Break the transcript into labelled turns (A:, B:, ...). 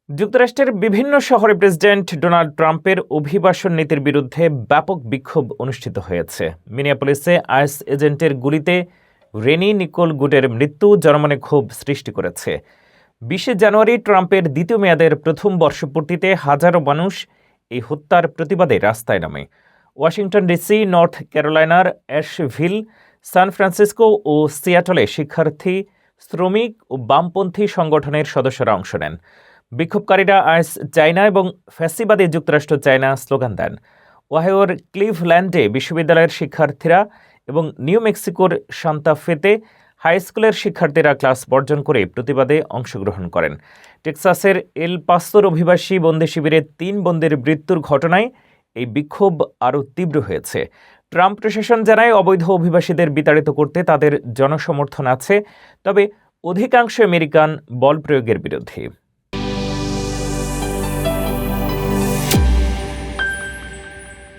A: যুক্তরাষ্ট্রের বিভিন্ন শহরে প্রেসিডেন্ট ডোনাল্ড ট্রাম্পের অভিবাসন নীতির বিরুদ্ধে ব্যাপক বিক্ষোভ অনুষ্ঠিত হয়েছে। মিনিয়াপলিসে আইস এজেন্টের গুলিতে রেনি নিকোল গুডের মৃত্যু জনমনে ক্ষোভ সৃষ্টি করেছে। ২০ জানুয়ারি ট্রাম্পের দ্বিতীয় মেয়াদের প্রথম বর্ষপূর্তিতে হাজারো মানুষ এই হত্যার প্রতিবাদে রাস্তায় নামে। ওয়াশিংটন ডিসি, নর্থ ক্যারোলাইনার অ্যাশভিল, সান ফ্রান্সিসকো ও সিয়াটলে শিক্ষার্থী, শ্রমিক ও বামপন্থী সংগঠনের সদস্যরা অংশ নেন। বিক্ষোভকারীরা আইস চায়না এবং ফ্যাসিবাদী যুক্তরাষ্ট্র চায়না স্লোগান দেন। ওহাইওর ক্লিভল্যান্ডে বিশ্ববিদ্যালয়ের শিক্ষার্থীরা এবং নিউ মেক্সিকোর সান্তা ফেতে হাই স্কুলের শিক্ষার্থীরা ক্লাস বর্জন করে প্রতিবাদে অংশগ্রহণ করেন। টেক্সাসের এল পাসোর অভিবাসী বন্দি শিবিরে ৩ বন্দির মৃত্যুর ঘটনায় এই বিক্ষোভ আরও তীব্র হয়েছে। ট্রাম্প প্রশাসন জানায়, অবৈধ অভিবাসীদের বিতাড়িত করতে তাদের জনসমর্থন আছে, তবে অধিকাংশ আমেরিকান বল প্রয়োগের বিরোধী।